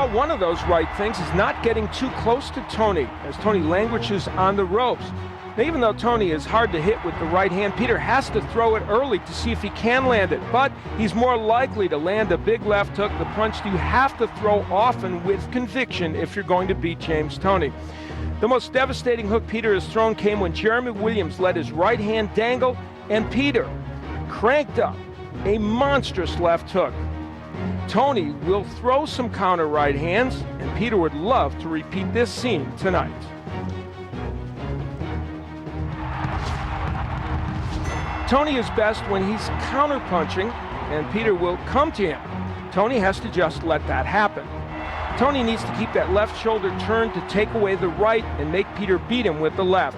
Well, one of those right things is not getting too close to Tony as Tony languishes on the ropes. Now, even though Tony is hard to hit with the right hand, Peter has to throw it early to see if he can land it. But he's more likely to land a big left hook, the punch you have to throw often with conviction if you're going to beat James Toney. The most devastating hook Peter has thrown came when Jeremy Williams let his right hand dangle and Peter cranked up a monstrous left hook. Tony will throw some counter right hands, and Peter would love to repeat this scene tonight. Tony is best when he's counter-punching, and Peter will come to him. Tony has to just let that happen. Tony needs to keep that left shoulder turned to take away the right and make Peter beat him with the left.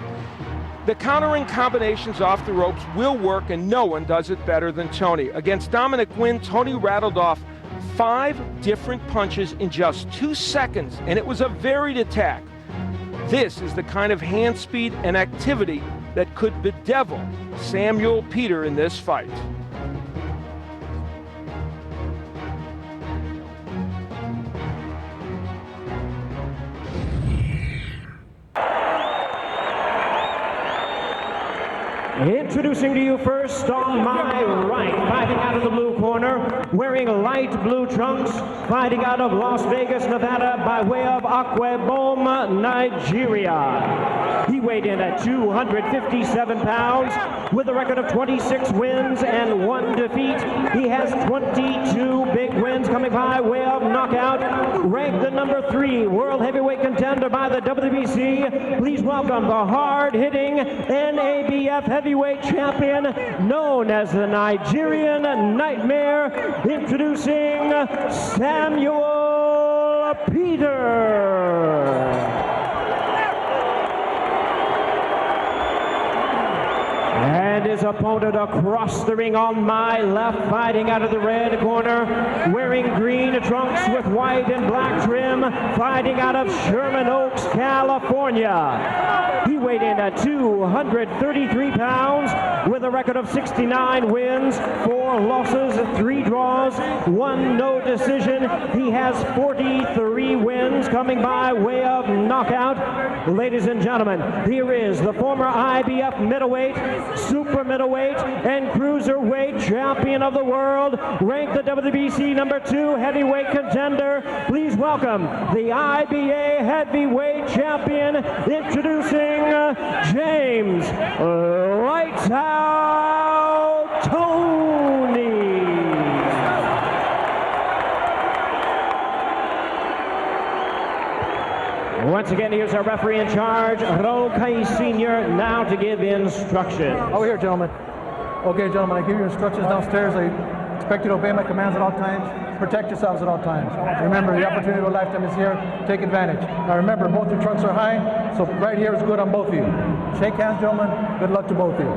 The countering combinations off the ropes will work, and no one does it better than Tony. Against Dominic Wynn, Tony rattled off 5 different punches in just 2 seconds, and it was a varied attack. This is the kind of hand speed and activity that could bedevil Samuel Peter in this fight. Introducing to you first on my right, fighting out of the blue corner, wearing light blue trunks, fighting out of Las Vegas, Nevada, by way of Akwa-Ibom, Nigeria. He weighed in at 257 pounds with a record of 26 wins and 1 defeat. He has 22 big wins coming by way of knockout. Ranked the number 3 world heavyweight contender by the WBC. Please welcome the hard-hitting NABF heavyweight champion known as the Nigerian Nightmare, introducing Samuel Peter. And his opponent across the ring on my left, fighting out of the red corner, wearing green trunks with white and black trim, fighting out of Sherman Oaks, California. He weighed in at 233 pounds with a record of 69 wins, 4 losses, 3 draws, 1 no decision. He has 43 wins coming by way of knockout. Ladies and gentlemen, here is the former IBF middleweight, super middleweight, and cruiserweight champion of the world, ranked the WBC number 2 heavyweight contender. Please welcome the IBA heavyweight champion, introducing James Lights Out Toney. Once again, here's our referee in charge, Raul Kai Sr., now to give instructions. Over here, gentlemen. Okay, gentlemen, I give you instructions downstairs. I expect you to obey my commands at all times. Protect yourselves at all times. Remember, the opportunity of a lifetime is here. Take advantage. Now remember, both your trunks are high, so right here is good on both of you. Shake hands, gentlemen. Good luck to both of you.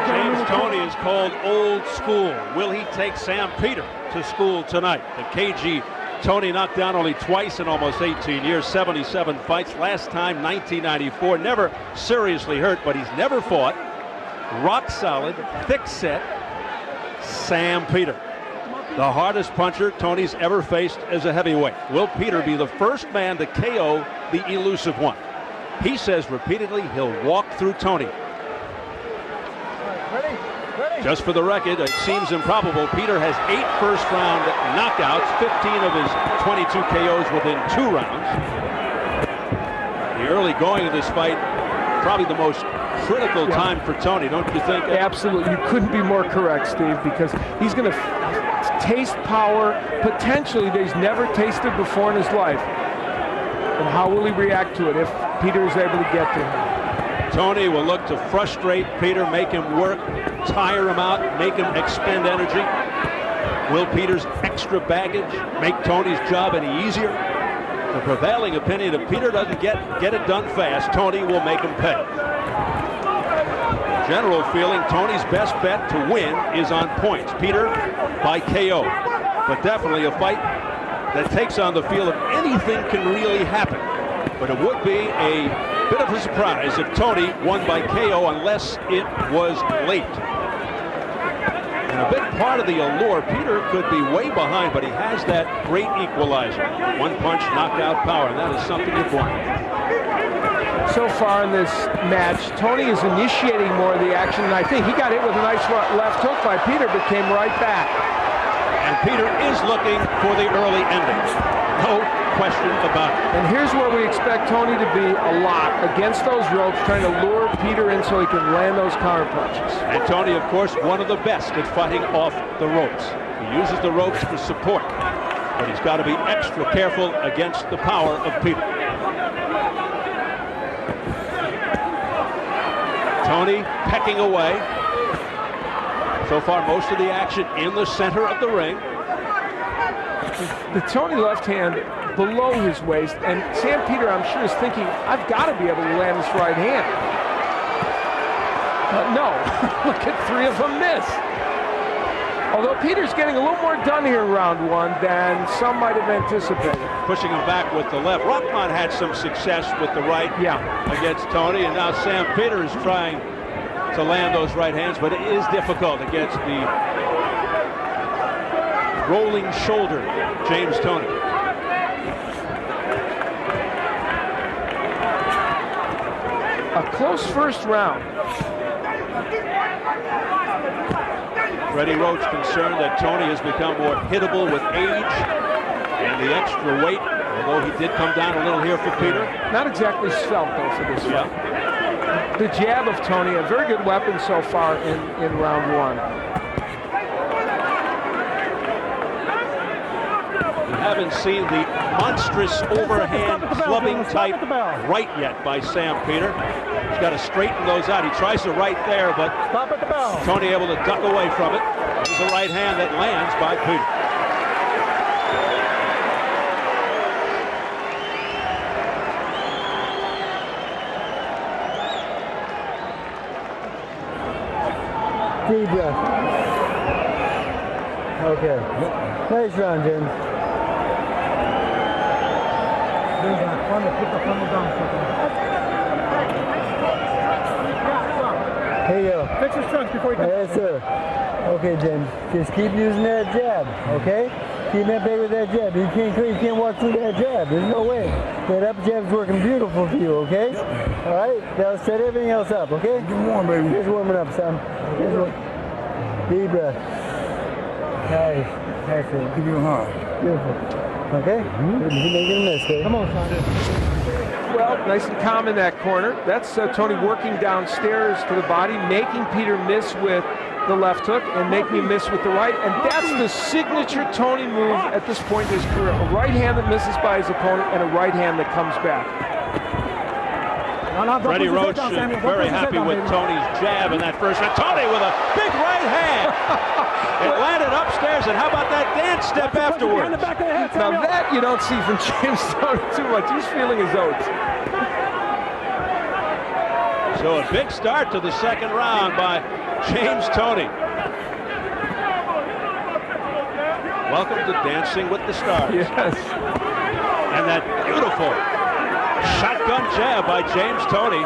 James Toney is called old school. Will he take Sam Peter to school tonight? The KG Toney knocked down only twice in almost 18 years, 77 fights. Last time, 1994. Never seriously hurt, but he's never fought. Rock solid, thick set, Sam Peter. The hardest puncher Toney's ever faced as a heavyweight. Will Peter be the first man to KO the elusive one? He says repeatedly he'll walk through Toney. Just for the record, it seems improbable. Peter has 8 first-round knockouts, 15 of his 22 KOs within 2 rounds. The early going of this fight, probably the most critical time for Toney, don't you think? Absolutely. You couldn't be more correct, Steve, because he's going to taste power potentially that he's never tasted before in his life. And how will he react to it if Peter is able to get to him? Toney will look to frustrate Peter, make him work, tire him out, make him expend energy. Will Peter's extra baggage make Toney's job any easier? The prevailing opinion, if Peter doesn't get it done fast, Toney will make him pay. General feeling, Toney's best bet to win is on points. Peter by KO. But definitely a fight that takes on the feel of anything can really happen. But it would be a bit of a surprise if Toney won by KO unless it was late. And And a big part of the allure, Peter could be way behind, but he has that great equalizer. One punch, knockout power, and that is something you're born with. So far in this match, Tony is initiating more of the action, and I think he got hit with a nice left hook by Peter, but came right back. And Peter is looking for the early ending. No question about it. And here's where we expect Tony to be a lot, against those ropes, trying to lure Peter in so he can land those counter punches. And Tony, of course, one of the best at fighting off the ropes. He uses the ropes for support, but he's got to be extra careful against the power of Peter. Tony pecking away. So far, most of the action in the center of the ring. The Tony left hand below his waist, and Sam Peter, I'm sure, is thinking, I've got to be able to land this right hand. But no, look at 3 of them miss. Although Peter's getting a little more done here in round 1 than some might have anticipated. Pushing him back with the left. Rockman had some success with the right against Tony, and now Sam Peter is trying to land those right hands, but it is difficult against the rolling shoulder James Toney. A close first round. Freddie Roach concerned that Tony has become more hittable with age and the extra weight, although he did come down a little here for Peter. Not exactly svelte, though, for this fight. The jab of Tony, a very good weapon so far in round 1. Haven't seen the monstrous overhand clubbing type right yet by Sam Peter. He's got to straighten those out. He tries the right there, but Tony able to duck away from it. There's a right hand that lands by Peter. Deep breath. Okay. Nice round, James. Here you go. Fix his trunks before he comes. Yes, sir. Okay, James. Just keep using that jab, okay? Keep that baby with that jab. You can't walk through that jab. There's no way. That up jab's working beautiful for you, okay? All right? That'll set everything else up, okay? Get warm, baby. Just warming up, son. Deep breath. Nice. Excellent. Give you a hug. Beautiful. Okay? You make it a mistake. Come on, son. Well, nice and calm in that corner. That's Tony working downstairs to the body, making Peter miss with the left hook and make me miss with the right. And that's the signature Tony move at this point in his career. A right hand that misses by his opponent and a right hand that comes back. Freddie Roach very happy with Tony's jab in that first round. Tony with a big right hand. It landed upstairs, and how about that dance step afterwards? Now that you don't see from James Toney too much. He's feeling his oats. So a big start to the second round by James Toney. Welcome to Dancing with the Stars. Yes. And that beautiful shotgun jab by James Toney.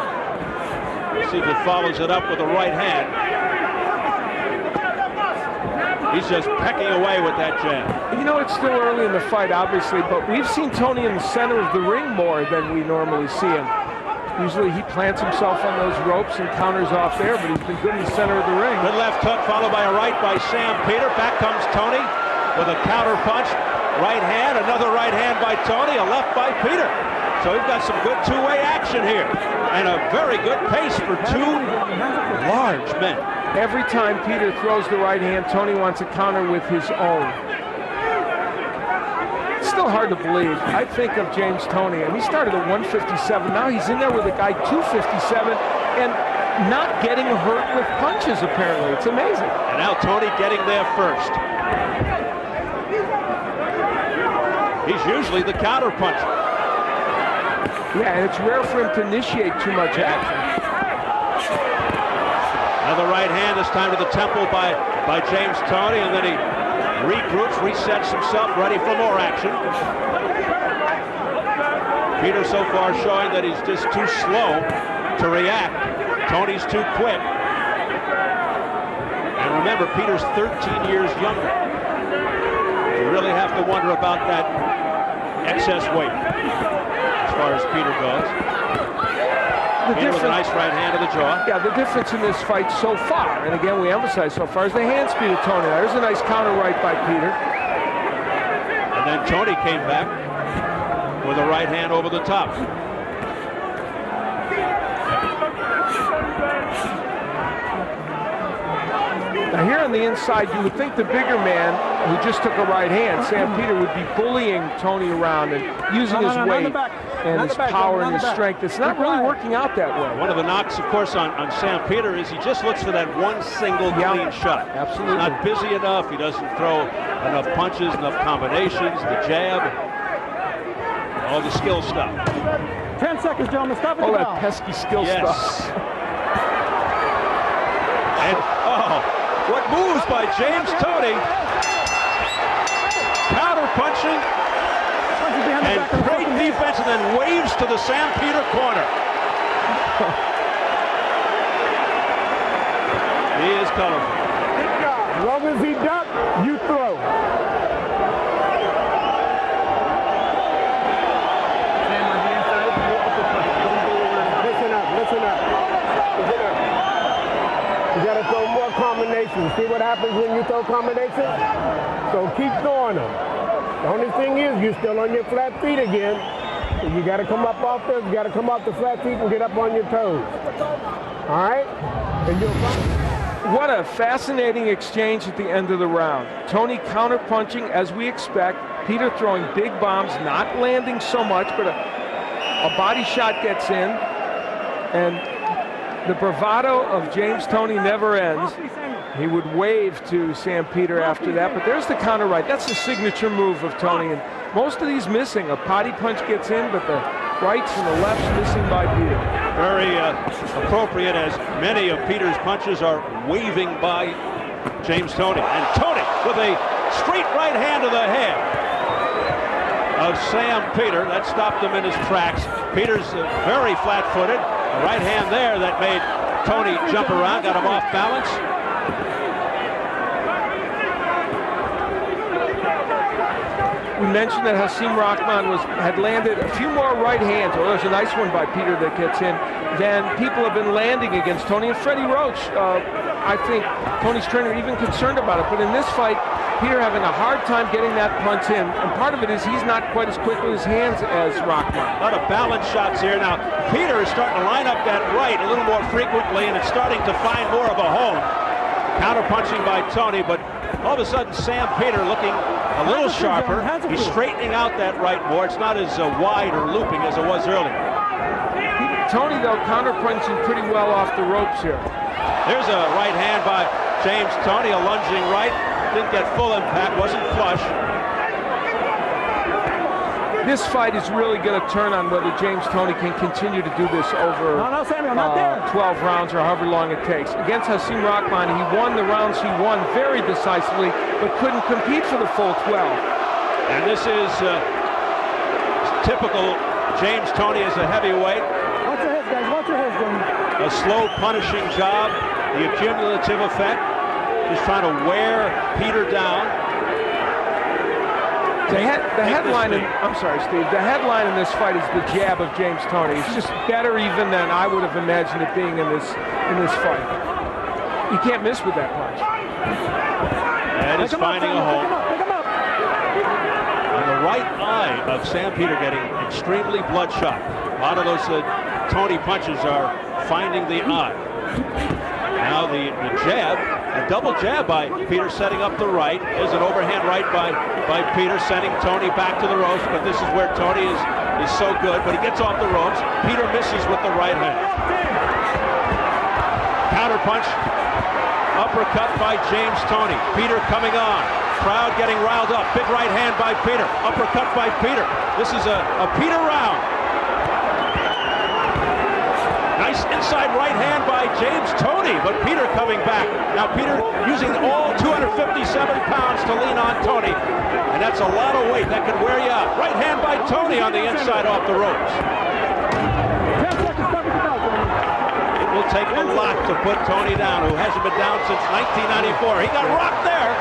See if he follows it up with a right hand. He's just pecking away with that jab. You know, it's still early in the fight, obviously, but we've seen Tony in the center of the ring more than we normally see him. Usually he plants himself on those ropes and counters off there, but he's been good in the center of the ring. Good left hook followed by a right by Sam Peter. Back comes Tony with a counter punch. Right hand, another right hand by Tony, a left by Peter. So we've got some good two-way action here. And a very good pace for two large men. Every time Peter throws the right hand, Tony wants to counter with his own. It's still hard to believe. I think of James Toney, and he started at 157. Now he's in there with a guy 257 and not getting hurt with punches, apparently. It's amazing. And now Toney getting there first. He's usually the counter puncher. Yeah, and it's rare for him to initiate too much action. Another right hand, this time to the temple by James Toney, and then he regroups, resets himself, ready for more action. Peter so far showing that he's just too slow to react. Tony's too quick. And Remember, Peter's 13 years younger. You really have to wonder about that excess weight as far as Peter goes. Peter with a nice right hand to the jaw. Yeah, the difference in this fight so far, and again we emphasize so far, is the hand speed of Tony. There's a nice counter right by Peter. And then Tony came back with a right hand over the top. Now here on the inside, you would think the bigger man who just took a right hand, Sam Peter, would be bullying Tony around and using his weight and his power and his strength. It's not really working out that way. One of the knocks, of course, on Sam Peter is he just looks for that one single clean shot. Absolutely. He's not busy enough. He doesn't throw enough punches, enough combinations, the jab, all the skill stuff. 10 seconds, gentlemen. Stop it. All that pesky skill stuff. And, what moves by James Toney. Counter punching. And great defense, and then waves to the Sam Peter corner. He is colorful. As long as he ducks, you throw. Listen up. You gotta throw more combinations. See what happens when you throw combinations? So keep throwing them. The only thing is, you're still on your flat feet again. So you got to come up off this. You got to come off the flat feet and get up on your toes. All right? And you'll What a fascinating exchange at the end of the round. Tony counter-punching as we expect. Peter throwing big bombs, not landing so much, but a body shot gets in. And the bravado of James Toney never ends. He would wave to Sam Peter after that, but there's the counter right. That's the signature move of Toney, and most of these missing. A potty punch gets in, but the rights and the lefts missing by Peter. Very appropriate, as many of Peter's punches are waving by James Toney. And Toney with a straight right hand to the head of Sam Peter. That stopped him in his tracks. Peter's very flat-footed. A right hand there that made Toney jump around, got him off balance. We mentioned that Hasim Rahman had landed a few more right hands. Well, there's a nice one by Peter that gets in. Then people have been landing against Toney. And Freddie Roach, I think Tony's trainer even concerned about it. But in this fight, Peter having a hard time getting that punch in. And part of it is he's not quite as quick with his hands as Rahman. A lot of balance shots here. Now, Peter is starting to line up that right a little more frequently, and it's starting to find more of a home. Counter punching by Toney, but all of a sudden Sam Peter looking a little sharper. He's straightening out that right more. It's not as wide or looping as it was earlier. Toney, though, counter-punching pretty well off the ropes here. There's a right hand by James Toney, a lunging right. Didn't get full impact, wasn't flush. This fight is really going to turn on whether James Toney can continue to do this over 12 rounds or however long it takes. Against Hasim Rahman, he won the rounds he won very decisively, but couldn't compete for the full 12. And this is typical James Toney as a heavyweight. Watch your heads, guys. Watch your heads, gentlemen. A slow punishing job, the accumulative effect. Just trying to wear Peter down. The headline, I'm sorry, Steve. The headline in this fight is the jab of James Toney. It's just better even than I would have imagined it being in this fight. You can't miss with that punch. And it's finding a home. And the right eye of Sam Peter getting extremely bloodshot. A lot of those Toney punches are finding the eye. Now the jab, a double jab by Peter setting up the right. There's an overhand right by Peter sending Toney back to the ropes, but this is where Toney is so good, but he gets off the ropes. Peter misses with the right hand. Counter punch, uppercut by James Toney. Peter coming on. Crowd getting riled up. Big right hand by Peter. Uppercut by Peter. This is a Peter round. Nice inside right hand by James Toney, but Peter coming back. Now Peter using all 257 pounds to lean on Toney, and that's a lot of weight. That could wear you out. Right hand by Toney on the inside off the ropes. It will will take a lot to put Tony down, who hasn't been down since 1994. He got rocked there.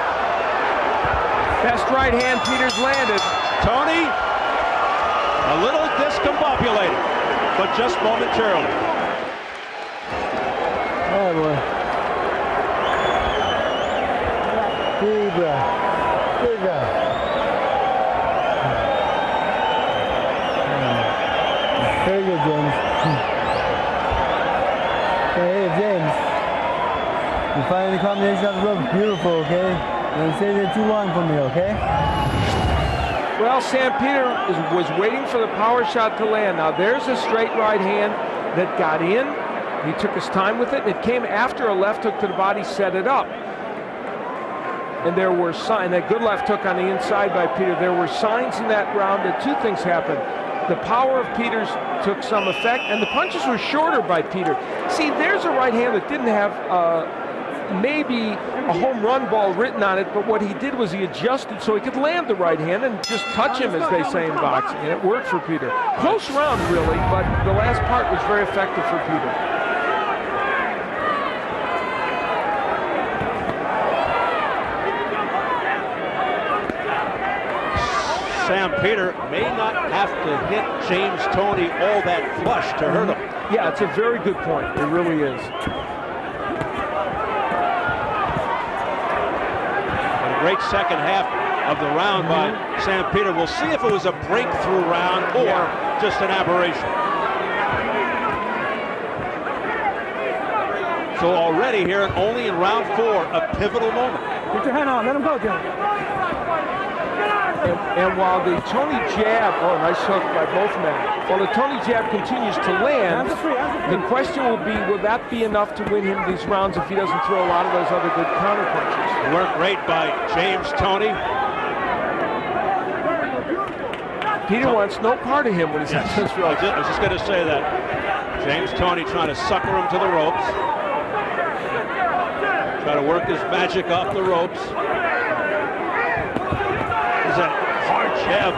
Best right hand Peter's landed. Tony, a little discombobulated, but just momentarily. Oh boy. Deep breath. Good job. Very good, James. Hey, James. You find the combination of the rope beautiful, okay? Don't stay there too long for me, okay? Well, Sam Peter was waiting for the power shot to land. Now there's a straight right hand that got in. He took his time with it, and it came after a left hook to the body, set it up. And there were signs, that good left hook on the inside by Peter. There were signs in that round that two things happened. The power of Peter's took some effect, and the punches were shorter by Peter. See, there's a right hand that didn't have maybe a home run ball written on it, but what he did was he adjusted so he could land the right hand and just touch him, as they say in boxing, and it worked for Peter. Close round, really, but the last part was very effective for Peter. Sam Peter may not have to hit James Toney all that flush to hurt him. Yeah, it's a very good point. It really is. A great second half of the round by Sam Peter. We'll see if it was a breakthrough round or just an aberration. So already here, only in round 4, a pivotal moment. Get your hand on. Let him go, James. And while the Tony jab, oh, nice hook by both men. While the Tony jab continues to land, the question will be, will that be enough to win him these rounds if he doesn't throw a lot of those other good counter punches? Work great by James Toney. Peter wants no part of him when he's on this road. I was just going to say that. James Toney trying to sucker him to the ropes. Try to work his magic off the ropes. A hard jab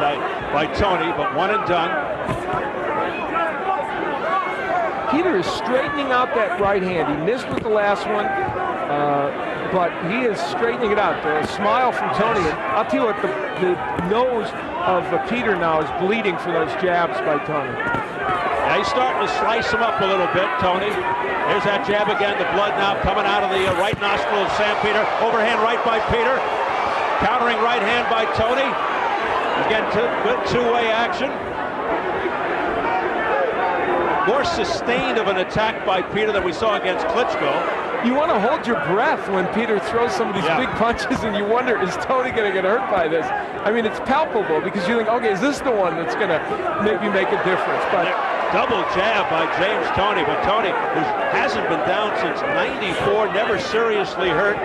by Tony, but one and done. Peter is straightening out that right hand. He missed with the last one, but he is straightening it out. A smile from Tony. And I'll tell you what, the nose of Peter now is bleeding for those jabs by Tony. Yeah, he's starting to slice him up a little bit, Tony. There's that jab again. The blood now coming out of the right nostril of Sam Peter. Overhand right by Peter. Countering right hand by Tony. Again, good two-way action. More sustained of an attack by Peter than we saw against Klitschko. You want to hold your breath when Peter throws some of these big punches, and you wonder, is Tony going to get hurt by this? I mean, it's palpable because you think, okay, is this the one that's going to maybe make a difference? But double jab by James Toney, but Tony, who hasn't been down since '94, never seriously hurt.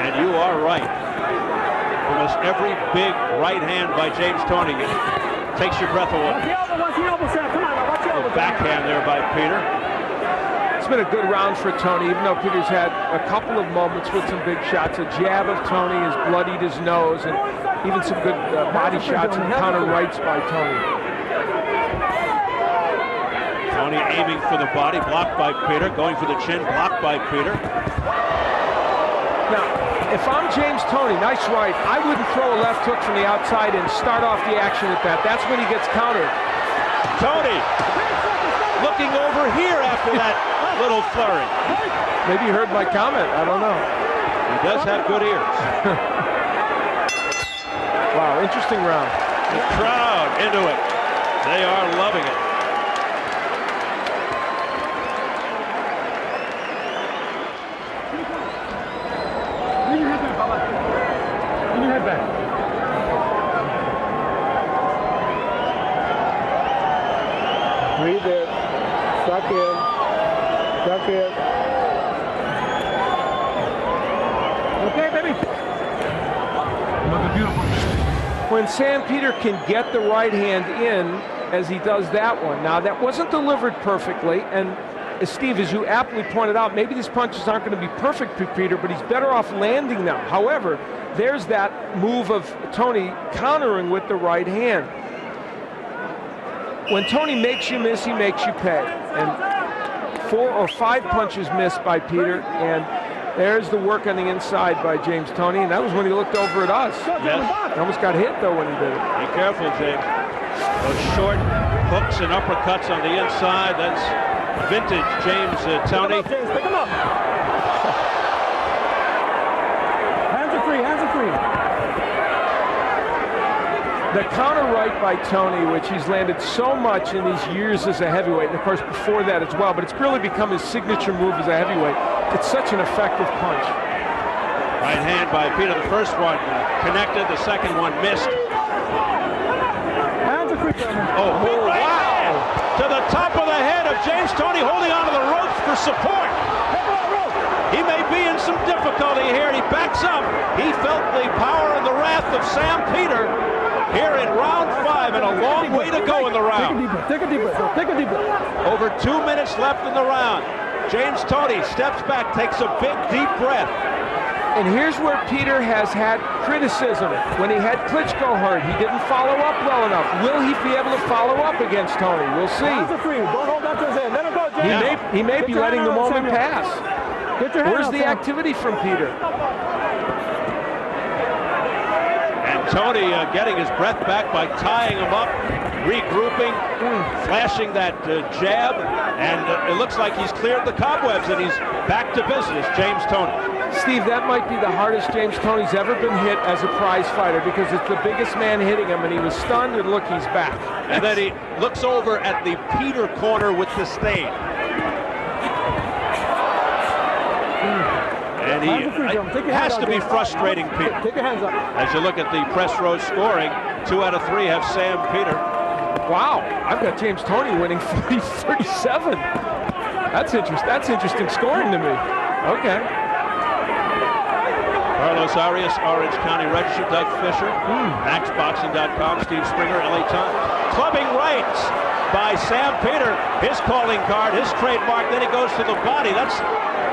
And you are right. Almost every big right hand by James Toney takes your breath away. Backhand there by Peter. It's been a good round for Tony, even though Peter's had a couple of moments with some big shots. A jab of Tony has bloodied his nose, and even some good body shots and counter rights by Tony. Tony aiming for the body, blocked by Peter. Going for the chin, blocked by Peter. Now, if I'm James Toney, nice right, I wouldn't throw a left hook from the outside and start off the action with that. That's when he gets countered. Tony looking over here after that little flurry. Maybe you heard my comment. I don't know. He does have good ears. Wow, interesting round. The crowd into it. They are loving it. Breathe in. Suck in. Suck in. Okay, baby. Looking beautiful. When Sam Peter can get the right hand in, as he does that one. Now, that wasn't delivered perfectly, and Steve, as you aptly pointed out, maybe these punches aren't going to be perfect for Peter, but he's better off landing them. However, there's that move of Tony countering with the right hand. when Tony makes you miss, he makes you pay. And 4 or 5 punches missed by Peter, and there's the work on the inside by James Toney, and that was when he looked over at us. Yes. He almost got hit, though, when he did it. Be careful, James. Those short hooks and uppercuts on the inside, that's vintage James Toney. Pick him up. Hands are free, hands are free. The counter right by Toney, which he's landed so much in these years as a heavyweight, and of course before that as well, but it's really become his signature move as a heavyweight. It's such an effective punch. Right hand by Peter. The first one connected, the second one missed. Hands are free, gentlemen. Oh, wow! To the top of the head of James Toney, holding onto the ropes for support. He may be in some difficulty here. He backs up. He felt the power and the wrath of Sam Peter here in round 5, and a long way to go in the round. Take a deep breath. Take a deep breath. Over 2 minutes left in the round. James Toney steps back, takes a big, deep breath. And here's where Peter has had criticism. When he had Klitschko hurt, he didn't follow up well enough. Will he be able to follow up against Toney? We'll see. Hands are free. Don't hold on to his hand. Let him go, James. He may be letting the moment pass. Get your hand Where's out, the Sam. activity from Peter? Toney getting his breath back by tying him up, regrouping, flashing that jab, and it looks like he's cleared the cobwebs and he's back to business, James Toney. Steve, that might be the hardest James Toney's ever been hit as a prize fighter, because it's the biggest man hitting him, and he was stunned, and look, he's back. And then he looks over at the Peter corner with disdain. And he has to be frustrating Peter. Take your hands up. As you look at the press row scoring, 2 out of 3 have Sam Peter. Wow, I've got James Toney winning 40-37. That's interesting scoring to me. Okay. Carlos Arias, Orange County Register, Doug Fisher, MaxBoxing.com, Steve Springer, LA Times. Clubbing rights by Sam Peter, his calling card, his trademark, then he goes to the body. That's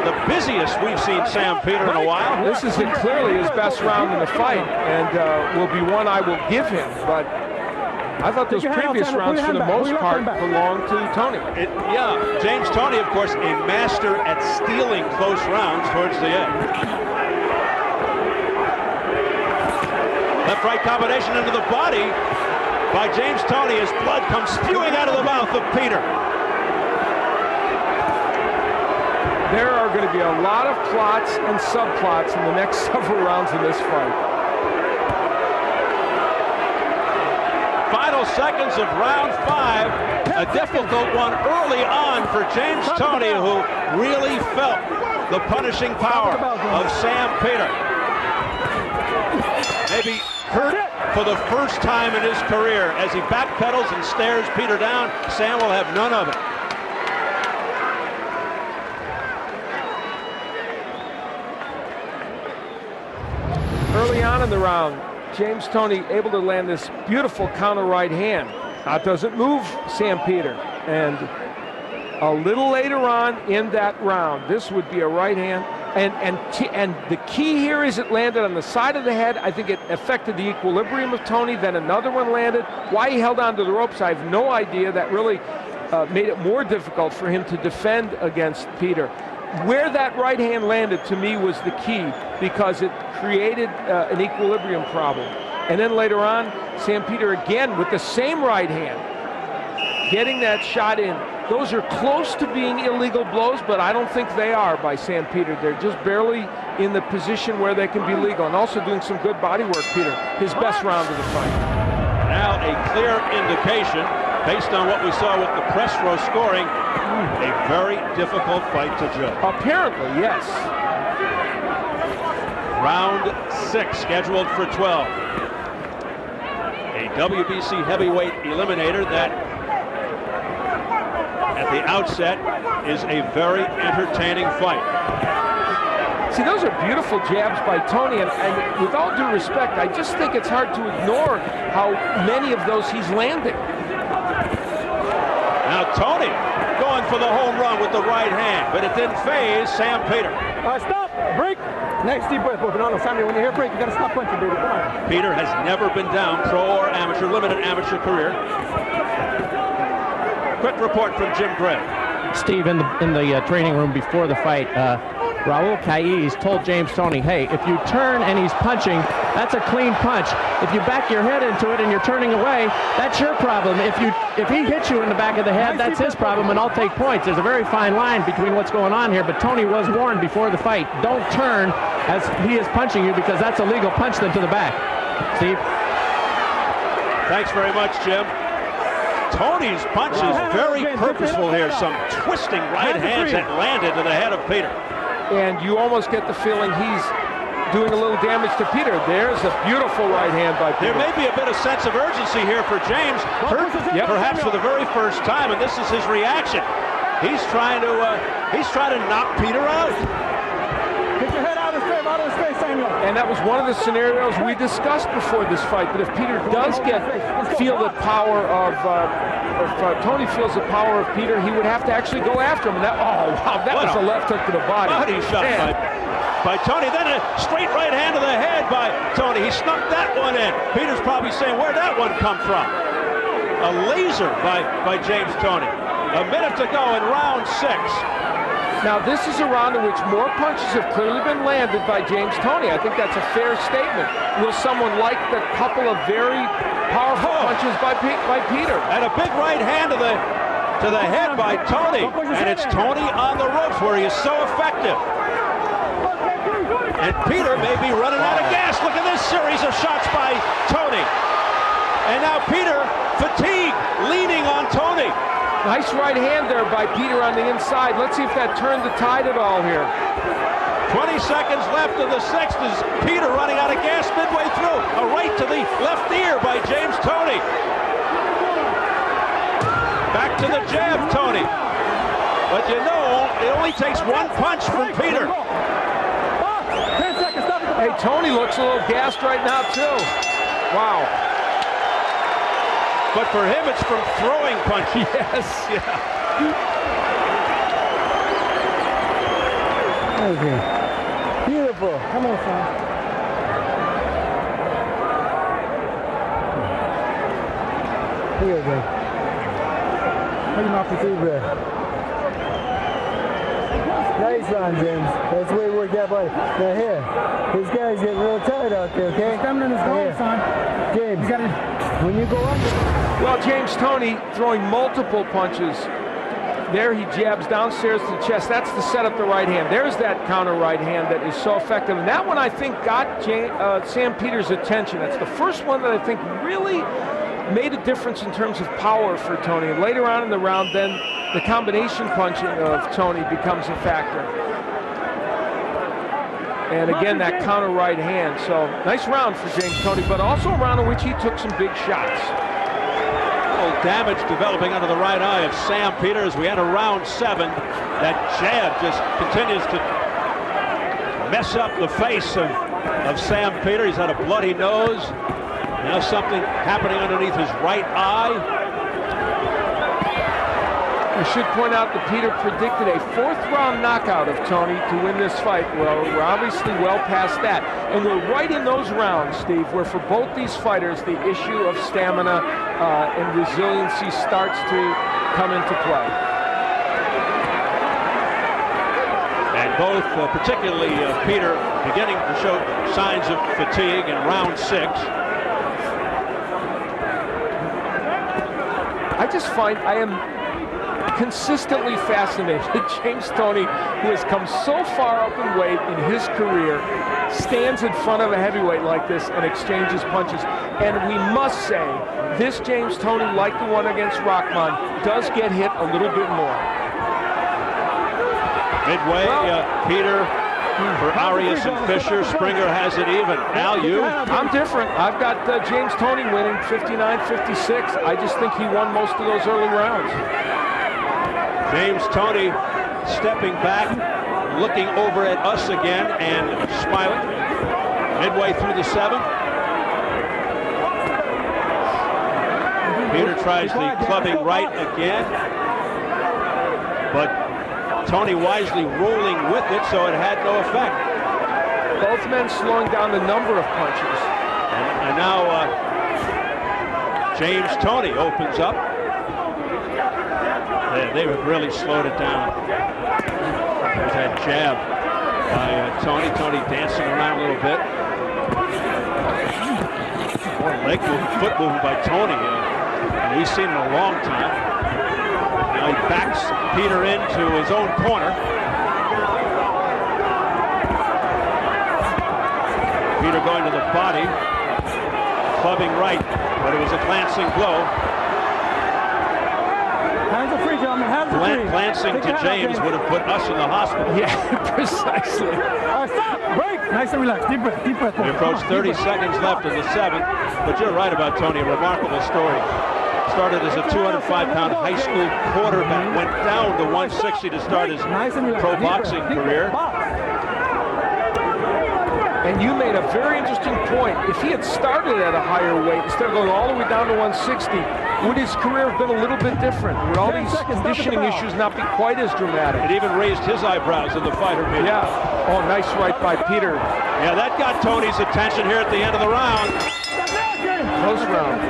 the busiest we've seen Sam Peter in a while. This is clearly his best round in the fight, and will be one I will give him, but I thought those previous rounds, for the most part, belonged to Toney. Yeah, James Toney, of course, a master at stealing close rounds towards the end. Left-right combination into the body by James Toney as blood comes spewing out of the mouth of Peter. There are going to be a lot of plots and subplots in the next several rounds in this fight. Final seconds of round 5. A difficult one early on for James Toney, who really felt the punishing power of Sam Peter. Maybe hurt for the first time in his career as he backpedals and stares Peter down. Sam will have none of it. Early on in the round, James Toney able to land this beautiful counter right hand. That doesn't move Sam Peter. And a little later on in that round, this would be a right hand. And the key here is it landed on the side of the head. I think it affected the equilibrium of Toney. Then another one landed. Why he held on to the ropes, I have no idea. That really made it more difficult for him to defend against Peter. Where that right hand landed, to me, was the key, because it created an equilibrium problem. And then later on, Sam Peter again with the same right hand, getting that shot in. Those are close to being illegal blows, but I don't think they are by Sam Peter. They're just barely in the position where they can be legal. And also doing some good body work, Peter. His best round of the fight. Now a clear indication, based on what we saw with the press row scoring, a very difficult fight to judge. Apparently, yes. Round 6, scheduled for 12. A WBC heavyweight eliminator that, at the outset, is a very entertaining fight. See, those are beautiful jabs by Toney, and with all due respect, I just think it's hard to ignore how many of those he's landing. Now Toney going for the home run with the right hand, but it didn't phase Sam Peter. Stop! Break! Next deep breath, no, Sammy, when you hear break, you gotta stop punching, baby. Come on. Peter has never been down, pro or amateur, limited amateur career. Quick report from Jim Gray. Steve, in the training room before the fight, Raul Caiz told James Toney, hey, if you turn and he's punching, that's a clean punch. If you back your head into it and you're turning away, that's your problem. If he hits you in the back of the head, that's his problem, and I'll take points. There's a very fine line between what's going on here, but Toney was warned before the fight, don't turn as he is punching you, because that's a legal punch then to the back. Steve? Thanks very much, Jim. Tony's punch is very purposeful here. Some twisting right hands that landed to the head of Peter. And you almost get the feeling he's doing a little damage to Peter. There's a beautiful right hand by Peter. There may be a bit of sense of urgency here for James, perhaps for the very first time, and this is his reaction. He's trying to knock Peter out. Get your head out of his face, Samuel. And that was one of the scenarios we discussed before this fight, that if Peter does feel the power of Toney feels the power of Peter, he would have to actually go after him. And that was a left hook to the body. Body shot by Toney. Then a straight right hand to the head by Toney. He snuck that one in. Peter's probably saying, where'd that one come from? A laser by James Toney. A minute to go in round 6. Now, this is a round in which more punches have clearly been landed by James Toney. I think that's a fair statement. Will someone like the couple of very powerful punches by Peter? And a big right hand to the head by Toney. And it's Toney on the ropes where he is so effective. And Peter may be running out of gas. Look at this series of shots by Toney. And now Peter, fatigued, leaning on Toney. Nice right hand there by Peter on the inside. Let's see if that turned the tide at all here. 20 seconds left in the 6th as Peter running out of gas midway through. A right to the left ear by James Toney. Back to the jab, Toney. But you know, it only takes one punch from Peter. Hey, Toney looks a little gassed right now, too. Wow. But for him, it's from throwing punches. Yes. Yeah. Okay. Beautiful. Come on, son. Here we go. Put him off the deep breath. Nice run, James. That's the way we work that body. Now here, this guy's getting real tired out there, okay? Stamina is going, son. James, You gotta... when you go under... Well, James Toney throwing multiple punches. There he jabs downstairs to the chest. That's to set up the right hand. There's that counter right hand that is so effective. And that one, I think, got Sam Peter's attention. That's the first one that I think really made a difference in terms of power for Toney. And later on in the round, then the combination punching of Toney becomes a factor. And again, that counter right hand. So nice round for James Toney, but also a round in which he took some big shots. Damage developing under the right eye of Sam Peter as we enter round 7. That jab just continues to mess up the face of Sam Peter. He's had a bloody nose. Now something happening underneath his right eye. We should point out that Peter predicted a 4th round knockout of Toney to win this fight. Well, we're obviously well past that. And we're right in those rounds, Steve, where for both these fighters, the issue of stamina and resiliency starts to come into play. And both, particularly Peter, beginning to show signs of fatigue in round 6. I just find I am consistently fascinated. James Toney, who has come so far up in weight in his career, stands in front of a heavyweight like this and exchanges punches. And we must say, this James Toney, like the one against Rahman, does get hit a little bit more. Midway, Peter for Arias and Fisher. Springer has it even. Al, you? I'm different. I've got James Toney winning 59-56. I just think he won most of those early rounds. James Toney stepping back, looking over at us again and smiling. Midway through the 7th. Peter tries the clubbing right again, but Toney wisely rolling with it, so it had no effect. Both men slowing down the number of punches. And now James Toney opens up. They have really slowed it down. There's that jab by Tony. Tony dancing around a little bit. More leg movement, foot movement by Tony. We've seen it in a long time. Now he backs Peter into his own corner. Peter going to the body, clubbing right, but it was a glancing blow. Hands are free, gentlemen. Hands are free. Glancing to James would have put us in the hospital. Yeah, precisely. Stop. Break. Nice and relaxed. Deep breath. Deep breath. We approach 30 seconds left in the 7th, but you're right about Tony. A remarkable story. Started as a 205-pound high school quarterback, went down to 160 to start his pro boxing career. And you made a very interesting point. If he had started at a higher weight instead of going all the way down to 160, would his career have been a little bit different? Would all these conditioning issues not be quite as dramatic? It even raised his eyebrows in the fighter meeting. Yeah. Oh, nice right by Peter. Yeah, that got Tony's attention here at the end of the round. Close round.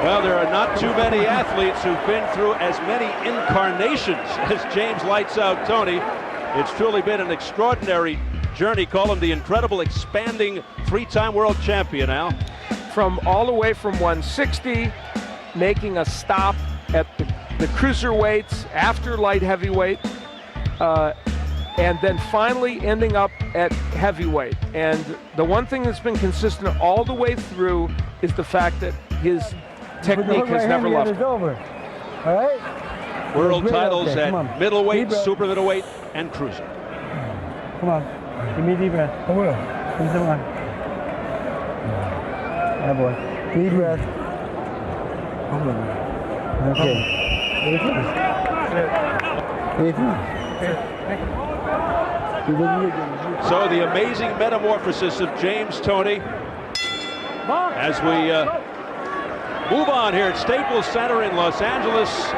Well, there are not too many athletes who've been through as many incarnations as James Lights Out Tony. It's truly been an extraordinary journey. Call him the incredible expanding 3-time world champion, Al. From all the way from 160, making a stop at the cruiserweights after light heavyweight, and then finally ending up at heavyweight. And the one thing that's been consistent all the way through is the fact that his technique has never left him. All right? World titles at middleweight, super middleweight, and cruiser. Come on. Give me a deep breath. I will. Give me one. Yeah, boy. Deep breath. Okay. So the amazing metamorphosis of James Toney as we move on here at Staples Center in Los Angeles,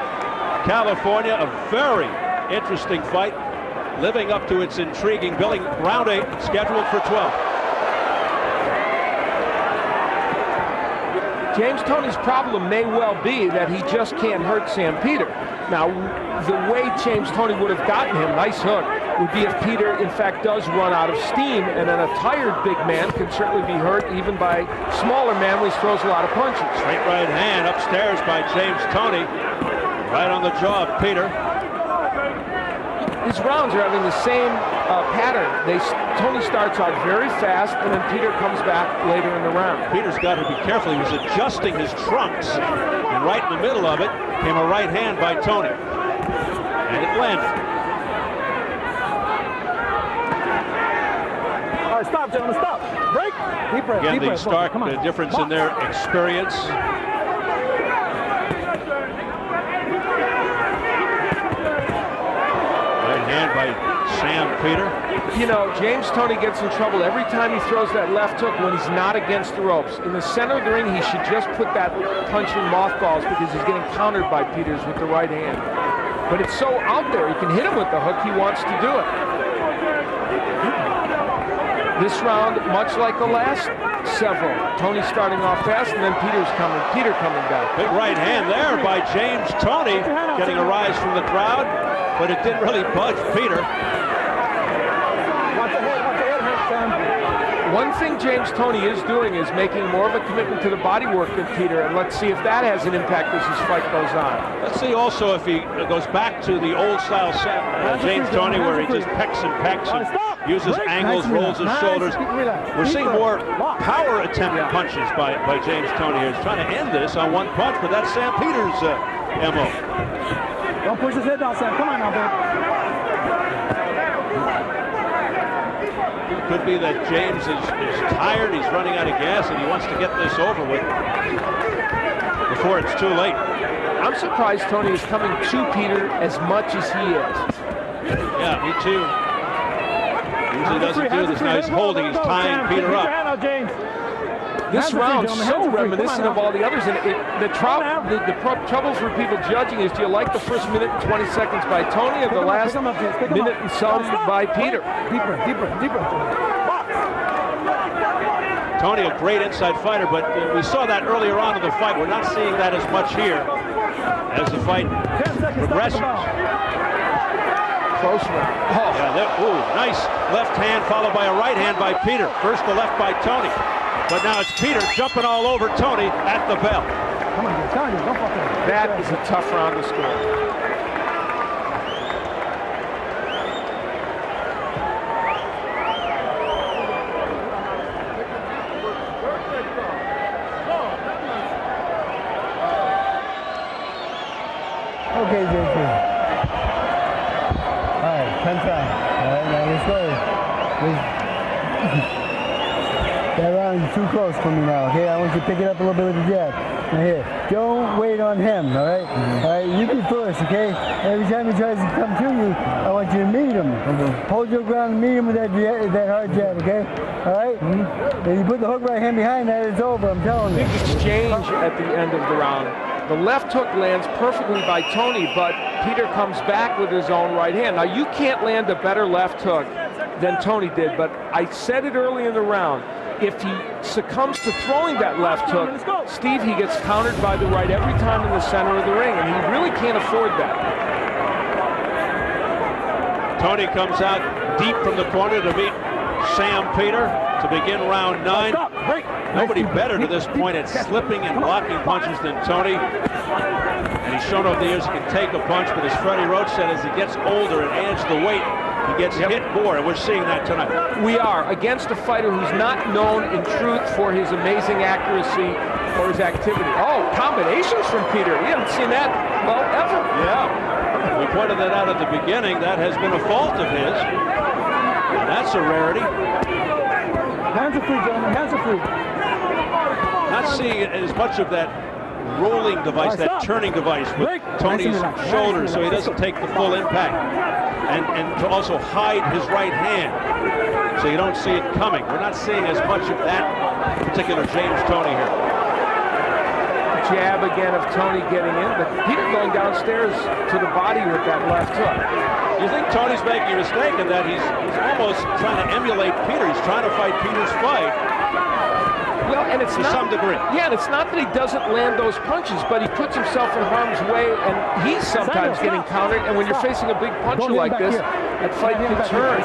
California. A very interesting fight, living up to its intriguing billing. Round 8 scheduled for 12. James Toney's problem may well be that he just can't hurt Sam Peter. Now, the way James Toney would have gotten him, nice hook, would be if Peter, in fact, does run out of steam, and then a tired big man can certainly be hurt even by smaller man when he throws a lot of punches. Straight right hand upstairs by James Toney. Right on the jaw of Peter. His rounds are having the same pattern. Toney starts out very fast, and then Peter comes back later in the round. Peter's got to be careful. He was adjusting his trunks, and right in the middle of it came a right hand by Toney, and it landed. All right, stop, gentlemen, stop. Break. Deep breath. Again, Deep the breath. stark Come on. difference in their experience. Hand by Sam Peter. You know, James Toney gets in trouble every time he throws that left hook when he's not against the ropes. In the center of the ring, he should just put that punch in mothballs because he's getting countered by Peters with the right hand. But it's so out there, he can hit him with the hook, he wants to do it. This round, much like the last several, Toney starting off fast and then Peter coming back. Big right hand there by James Toney, getting a rise from the crowd, but it didn't really budge Peter. One thing James Toney is doing is making more of a commitment to the body work than Peter, and let's see if that has an impact as this fight goes on. Let's see also if he goes back to the old style James Toney, where he just pecks and uses angles, rolls his shoulders. We're seeing more power attempt punches by James Toney here. He's trying to end this on one punch, but that's Sam Peters' MO. Don't push his head down, Sam. Come on now, babe. It could be that James is tired, he's running out of gas, and he wants to get this over with before it's too late. I'm surprised Toney is coming to Peter as much as he is. Yeah, me too. Usually doesn't do this. Now he's holding, he's tying Peter up. This round so reminiscent of all the others, and the trouble for people judging is, do you like the first minute and 20 seconds by Toney or the last minute and some by Peter? Deeper. Toney, a great inside fighter, but we saw that earlier on in the fight. We're not seeing that as much here as the fight progressions. Close round. Oh. Yeah, nice left hand followed by a right hand by Peter. First the left by Tony, but now it's Peter jumping all over Tony at the bell. Come on, don't fucking. That is a tough round to score. Okay, JP. All right, 10 times. All right, now let's go. That round is too close for me now, okay? I want you to pick it up a little bit with the jab. Now here, don't wait on him, all right? All right, you be first, okay? Every time he tries to come to you, I want you to meet him. Hold your ground and meet him with that hard jab, okay? All right? If you put the hook right hand behind that, it's over, I'm telling you. Big exchange at the end of the round. The left hook lands perfectly by Tony, but Peter comes back with his own right hand. Now, you can't land a better left hook than Tony did, but I said it early in the round. If he succumbs to throwing that left hook, Steve, he gets countered by the right every time in the center of the ring, and he really can't afford that. Tony comes out deep from the corner to meet Sam Peter to begin round 9. Nobody better to this point at slipping and blocking punches than Tony. And he's shown over the years he can take a punch, but as Freddie Roach said, as he gets older and adds the weight, he gets hit more, and we're seeing that tonight. We are, against a fighter who's not known in truth for his amazing accuracy or his activity. Oh, combinations from Peter. We haven't seen that, well, ever. Yeah, we pointed that out at the beginning. That has been a fault of his. And that's a rarity. Hands are free, gentlemen, hands are free. Not seeing as much of that rolling device, that turning device with Tony's shoulders, so he doesn't take the full impact. And to also hide his right hand, so you don't see it coming. We're not seeing as much of that particular James Toney here. Jab again of Tony getting in, but Peter going downstairs to the body with that left hook. You think Tony's making a mistake in that he's almost trying to emulate Peter. He's trying to fight Peter's fight. Well, and it's to some degree. Yeah, and it's not that he doesn't land those punches, but he puts himself in harm's way, and he's sometimes getting countered. And when you're facing a big puncher like this, that fight can turn.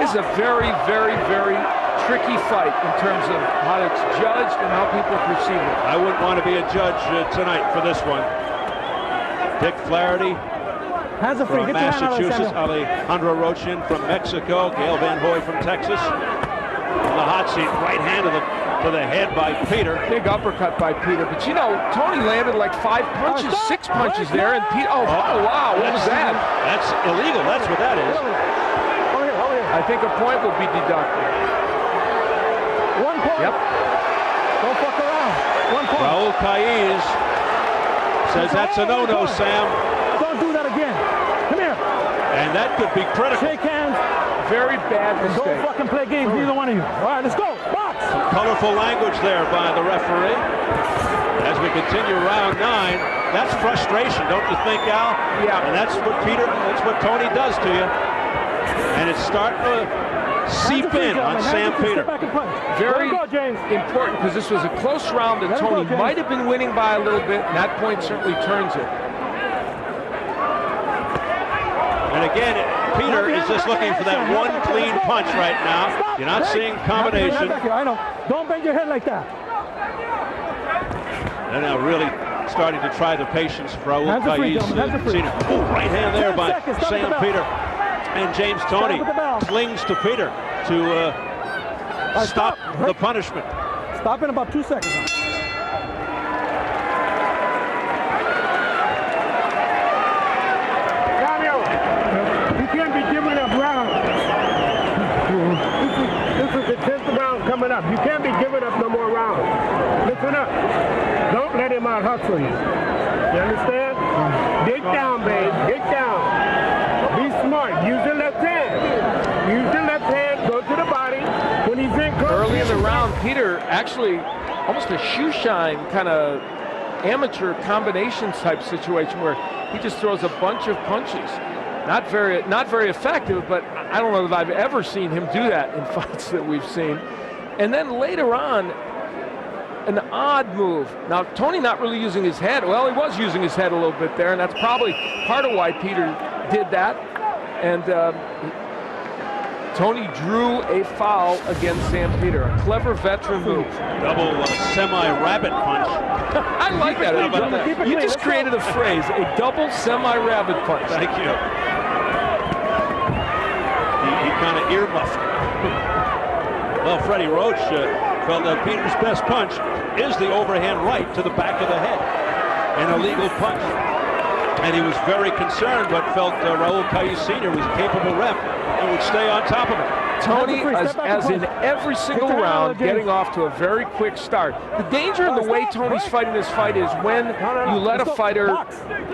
This is a very, very, very tricky fight in terms of how it's judged and how people perceive it. I wouldn't want to be a judge tonight for this one. Dick Flaherty from Massachusetts, Alejandro Rochin from Mexico, Gail Van Hoy from Texas. On the hot seat, right hand to the head by Peter. Big uppercut by Peter, but you know, Tony landed like 5 punches, 6 punches there, and Peter, oh wow, what was that? That's illegal, that's what that is. I think a point will be deducted. 1 point. Yep. Don't fuck around. 1 point. Raul Caiz says that's a no-no, Sam. Don't do that again. Come here. And that could be critical. Shake hands. Very bad mistake. Don't fucking play games, either one of you. All right, let's go. Box. Some colorful language there by the referee. As we continue round 9, that's frustration, don't you think, Al? Yeah. And that's what Tony does to you. And it's starting to seep in on Sam Peter. Very important, because this was a close round that Tony might have been winning by a little bit, and that point certainly turns it. And again, Peter is just looking for that one clean punch right now. You're not seeing combination. I know. Don't bend your head like that. They're now really starting to try the patience for Raul Caiz. Oh, right hand there by Sam Peter. And James Toney clings to Peter to stop the punishment. Stop in about 2 seconds. You can't be giving up rounds. This is the 10th round coming up. You can't be giving up no more rounds. Listen up. Don't let him out hustle you. You understand? Dig down, babe. Dig down. Be smart. Use the left hand. Use the left hand. Go to the body. When he's in close. Early in the round, Peter actually almost a shoe shine kind of amateur combinations type situation where he just throws a bunch of punches. Not very effective, but I don't know that I've ever seen him do that in fights that we've seen. And then later on, an odd move. Now, Tony not really using his head. Well, he was using his head a little bit there, and that's probably part of why Peter did that. And Tony drew a foul against Sam Peter. A clever veteran move. Double semi-rabbit punch. I like that. How about that? You just created a phrase, a double semi-rabbit punch. Thank you. He kind of earmuffed. Well, Freddie Roach felt that Peter's best punch is the overhand right to the back of the head. An illegal punch. And he was very concerned, but felt Raul Cayuse Sr. was a capable ref and would stay on top of it. Tony, as in every single round, getting off to a very quick start. The danger in the way Tony's fighting this fight is when you let a fighter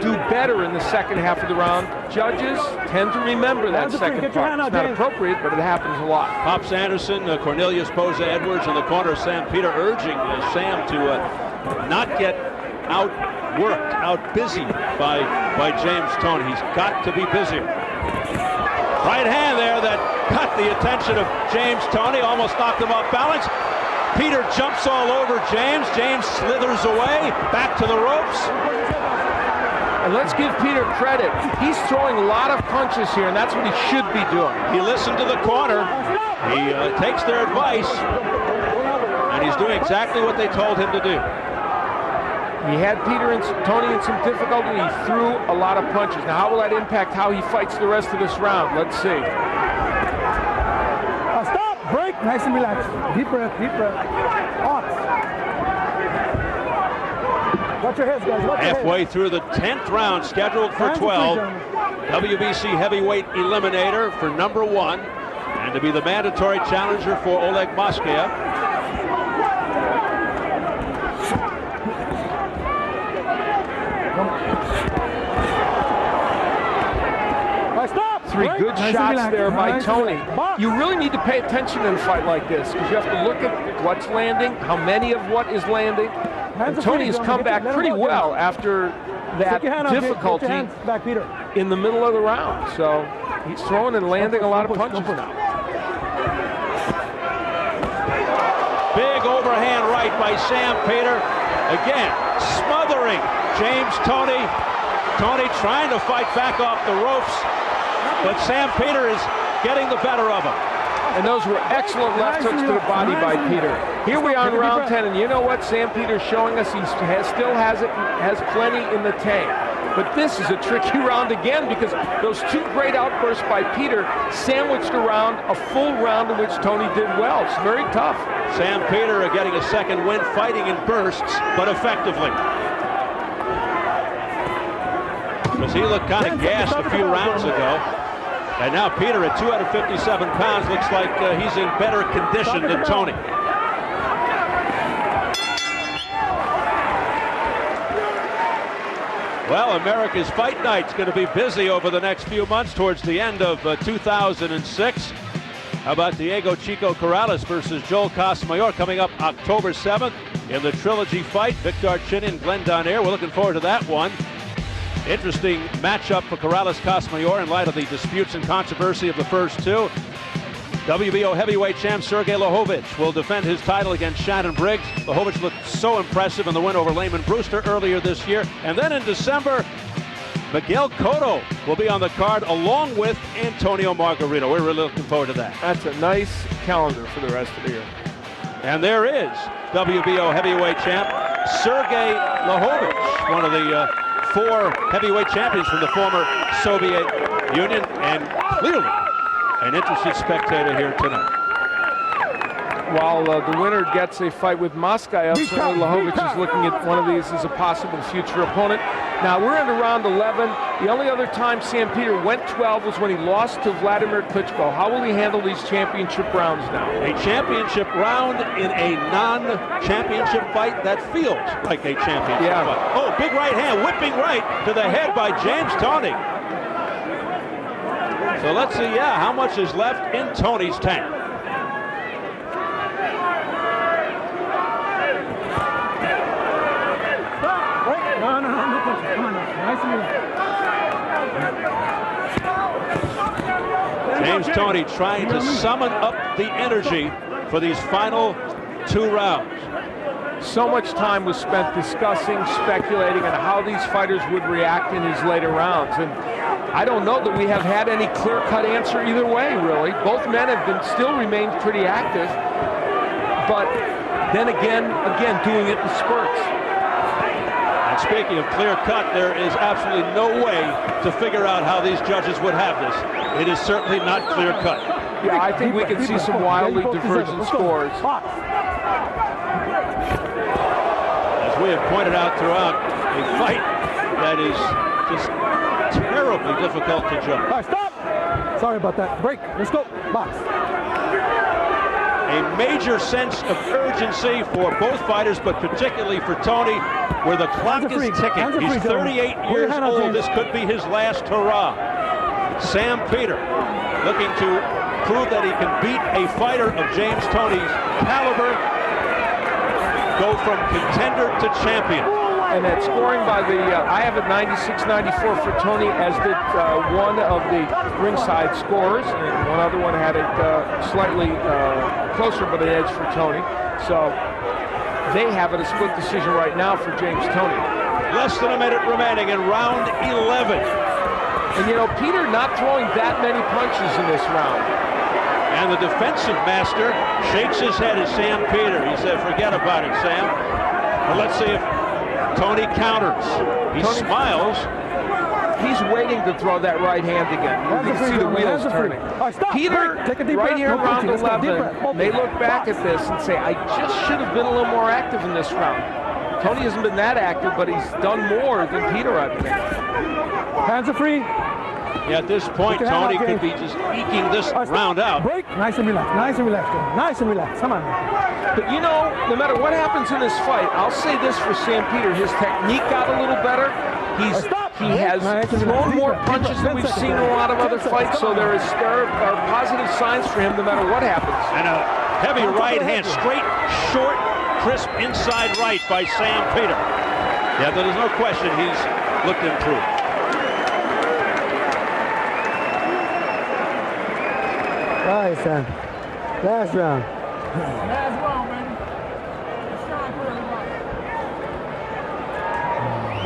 do better in the second half of the round. Judges tend to remember that second part. It's not appropriate, but it happens a lot. Pops Anderson, Cornelius Poza Edwards in the corner, Sam Peter urging Sam to not get outworked, out-busy by James Toney. He's got to be busier. Right hand there that got the attention of James Toney, almost knocked him off balance. Peter jumps all over James. James slithers away, back to the ropes. And let's give Peter credit. He's throwing a lot of punches here, and that's what he should be doing. He listened to the corner. He takes their advice, and he's doing exactly what they told him to do. He had Tony in some difficulty. He threw a lot of punches. Now, how will that impact how he fights the rest of this round? Let's see. Stop! Break! Nice and relaxed. Deep breath, deep breath. Ox. Watch your heads, guys. Watch Halfway through the 10th round, scheduled for 12. WBC heavyweight eliminator for number 1. And to be the mandatory challenger for Oleg Moskaya. Three good shots there by Tony. You really need to pay attention in a fight like this because you have to look at what's landing, how many of what is landing. And Tony has come back pretty well after that difficulty in the middle of the round. So he's throwing and landing a lot of punches now. Big overhand right by Sam Peter. Again, smothering James Toney. Toney trying to fight back off the ropes. But Sam Peter is getting the better of him. And those were excellent left hooks to the body by Peter. Here we are in round 10, and you know what Sam Peter's showing us? He still has plenty in the tank. But this is a tricky round again because those two great outbursts by Peter sandwiched around a full round in which Tony did well. It's very tough. Sam Peter getting a second win, fighting in bursts, but effectively. Because he looked kind of gassed a few rounds ago. And now Peter at 257 pounds looks like he's in better condition than Tony. Well, America's Fight Night's going to be busy over the next few months towards the end of 2006. How about Diego Chico Corrales versus Joel Casamayor coming up October 7th in the trilogy fight. Victor Chin and Glenn Donaire. We're looking forward to that one. Interesting matchup for Corrales-Casamayor in light of the disputes and controversy of the first two. WBO heavyweight champ Sergey Lahovich will defend his title against Shannon Briggs. Lahovich looked so impressive in the win over Layman Brewster earlier this year. And then in December, Miguel Cotto will be on the card along with Antonio Margarito. We're really looking forward to that. That's a nice calendar for the rest of the year. And there is WBO heavyweight champ Sergey Lahovich, one of the 4 heavyweight champions from the former Soviet Union, and clearly an interested spectator here tonight. While the winner gets a fight with Moskaya, certainly Lahovich is looking at one of these as a possible future opponent. Now we're into round 11. The only other time Sam Peter went 12 was when he lost to Vladimir Klitschko. How will he handle these championship rounds now? A championship round in a non-championship fight that feels like a championship fight. Oh, big right hand, whipping right to the head by James Toney. So let's see, how much is left in Tony's tank. James Toney trying to summon up the energy for these final 2 rounds. So much time was spent discussing, speculating on how these fighters would react in his later rounds. And I don't know that we have had any clear-cut answer either way, really. Both men have still remained pretty active, but then again, doing it in spurts. And speaking of clear-cut, there is absolutely no way to figure out how these judges would have this. It is certainly not clear-cut. Yeah, I think we can see some wildly divergent scores. As we have pointed out throughout, a fight that is just terribly difficult to judge. All right, stop. Sorry about that. Break. Let's go. Box. A major sense of urgency for both fighters, but particularly for Tony, where the clock is ticking. He's 38 years old. This could be his last hurrah. Sam Peter looking to prove that he can beat a fighter of James Toney's caliber, go from contender to champion. And that scoring by the, I have it 96-94 for Tony, as did one of the ringside scorers, and one other one had it slightly closer but an edge for Tony. So they have it a split decision right now for James Toney. Less than a minute remaining in round 11. And you know, Peter not throwing that many punches in this round. And the defensive master shakes his head at Sam Peter. He said, forget about it, Sam. But let's see if Tony counters. He smiles. He's waiting to throw that right hand again. You can see the wheels turning. Peter, right here in round 11, may look back at this and say, I just should have been a little more active in this round. Tony hasn't been that active, but he's done more than Peter, I think. Hands are free. Yeah, at this point, Tony could be just eking this round out. Break. Nice and relaxed. Nice and relaxed. Nice and relaxed. Come on. But you know, no matter what happens in this fight, I'll say this for Sam Peter. His technique got a little better. He has thrown more punches than we've seen in a lot of other fights, so there are positive signs for him no matter what happens. And a heavy right hand, straight, short, crisp inside right by Sam Peter. Yeah, there's no question he's looked improved. All right, son. Last round. Last round, baby. It's time for everybody.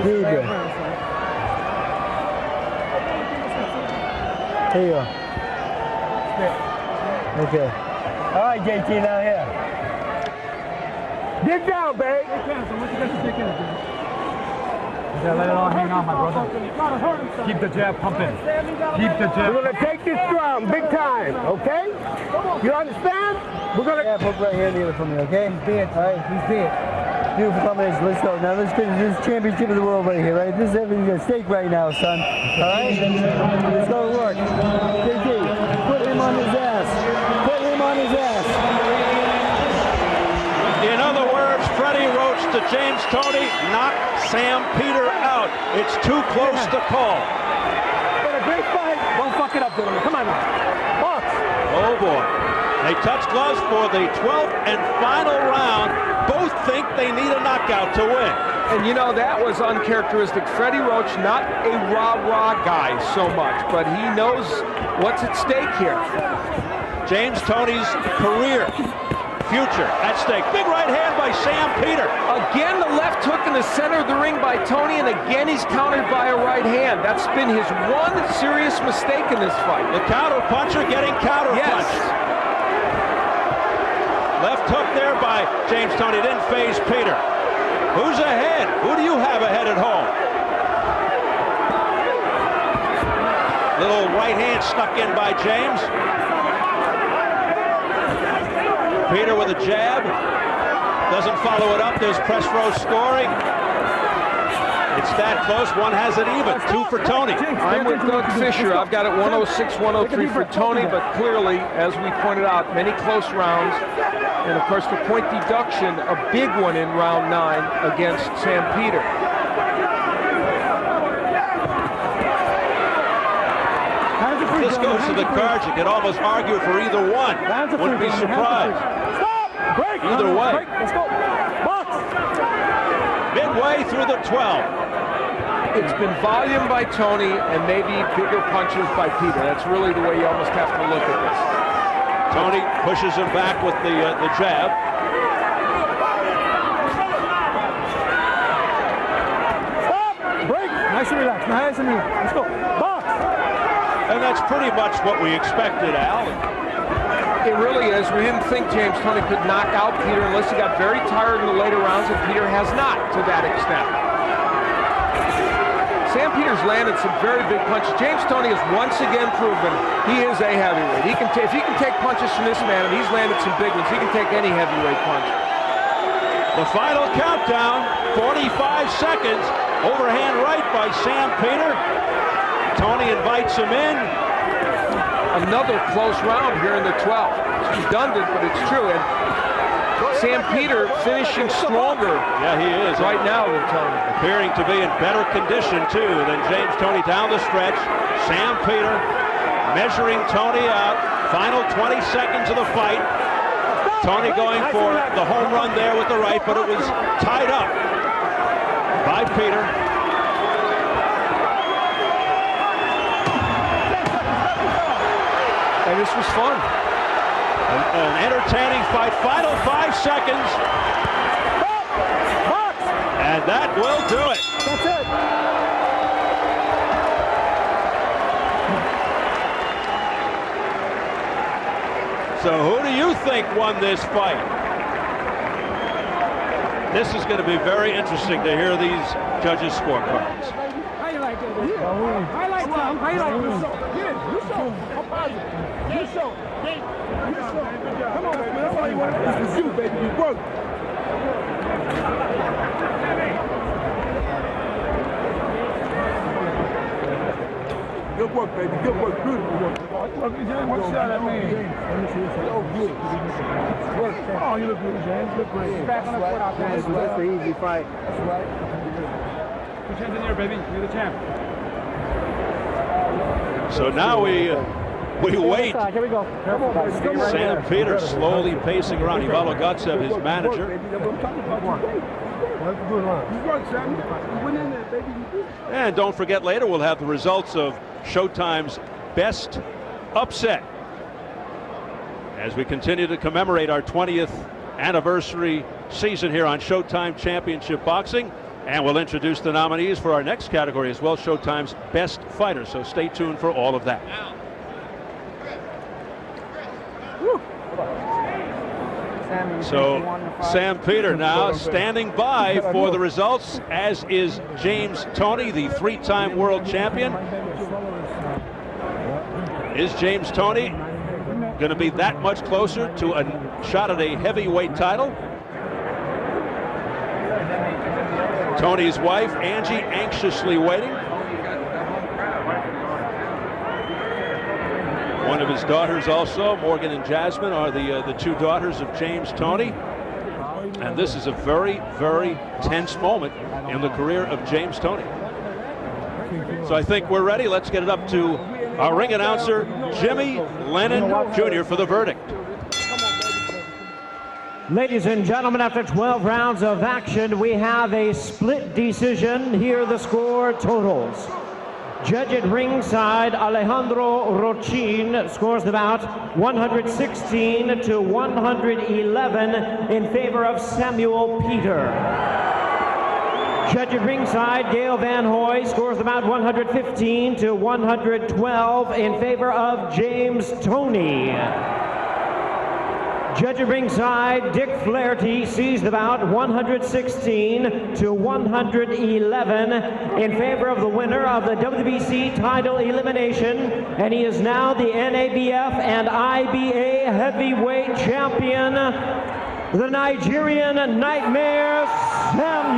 Here you go. Here you go. Okay. All right, JT, now here. Get down, babe. Yeah, let it all hang on, my brother. Keep the jab pumping. Keep the jab. We're gonna take this round big time, okay? You understand? We're gonna. Yeah, hook right here, the other for me, okay? He's dead. All right, he's dead. Beautiful combination. Let's go. Now let's get this championship of the world right here, right? This is everything at stake right now, son. All right? Let's go to work. JT, put him on his ass. Put him on his ass. In other words, Freddie Roach to James Toney knocked Sam Peter out. It's too close to call. Been a great fight. Don't fuck it up, gentlemen. Come on now. Box. Oh boy. They touch gloves for the 12th and final round. Both think they need a knockout to win. And you know, that was uncharacteristic. Freddie Roach, not a rah-rah guy so much, but he knows what's at stake here. James Toney's career, future at stake. Big right hand by Sam Peter. Again, the left hook in the center of the ring by Tony, and again he's countered by a right hand. That's been his one serious mistake in this fight. The counter puncher getting counter punched. Yes. Left hook there by James Toney, didn't phase Peter. Who's ahead? Who do you have ahead at home? Little right hand snuck in by James. Peter with a jab. Doesn't follow it up. There's press row scoring. It's that close. One has it even. 2 for Tony. I'm with Doug Fisher. I've got it 106-103 for Tony, but clearly, as we pointed out, many close rounds. And of course, the point deduction, a big one in round 9 against Sam Peter. If this goes to the cards, you could almost argue for either one. Wouldn't be surprised. Either way. Let's go. Box. Midway through the 12. It's been volume by Tony and maybe bigger punches by Peter. That's really the way you almost have to look at this. Tony pushes him back with the jab. Nice and relaxed. Nice and relaxed. Let's go. Box. And that's pretty much what we expected, Al. It really is. We didn't think James Toney could knock out Peter unless he got very tired in the later rounds, and Peter has not to that extent. Sam Peter's landed some very big punches. James Toney has once again proven he is a heavyweight. If he can take punches from this man, and he's landed some big ones, he can take any heavyweight punch. The final countdown, 45 seconds. Overhand right by Sam Peter. Toney invites him in. Another close round here in the 12th. It's redundant, but it's true. And Sam Peter finishing stronger. Yeah, he is. Right now than Toney. Appearing to be in better condition, too, than James Toney down the stretch. Sam Peter measuring Toney out. Final 20 seconds of the fight. Toney going for the home run there with the right, but it was tied up by Peter. And this was fun. An entertaining fight. Final 5 seconds. Box. And that will do it. That's it. So who do you think won this fight? This is going to be very interesting to hear these judges' scorecards. How you like that? Yeah. I like that. How you like this? Yeah, you show. I'm positive. You show. You show. Come on, baby. That's all you want. This is you, baby. You work. Good work, baby. Good work. Beautiful work. One shot at me. Oh, good. Oh, you look good, James. You look great. Back on the foot out there. That's the easy fight. That's right. Put your hands in there, baby. You're the champ. So now we wait. Here we go. Sam Peter slowly pacing around. Ivalo Gotsev, his manager. And don't forget, later we'll have the results of Showtime's best upset as we continue to commemorate our 20th anniversary season here on Showtime Championship Boxing. And we'll introduce the nominees for our next category as well, Showtime's best fighter. So stay tuned for all of that. So Sam Peter now standing by for the results, as is James Toney, the three-time world champion. Is James Toney going to be that much closer to a shot at a heavyweight title? Tony's wife, Angie, anxiously waiting. One of his daughters also, Morgan and Jasmine, are the two daughters of James Toney. And this is a very, very tense moment in the career of James Toney. So I think we're ready. Let's get it up to our ring announcer, Jimmy Lennon Jr. for the verdict. Ladies and gentlemen, after 12 rounds of action, we have a split decision. Here are the score totals. Judge at ringside, Alejandro Rochin, scores the bout 116 to 111 in favor of Samuel Peter. Judge at ringside, Gail Van Hoy, scores the bout 115 to 112 in favor of James Toney. Judge at ringside, Dick Flaherty, sees the bout 116 to 111 in favor of the winner of the WBC title elimination, and he is now the NABF and IBA heavyweight champion, the Nigerian Nightmare, Sam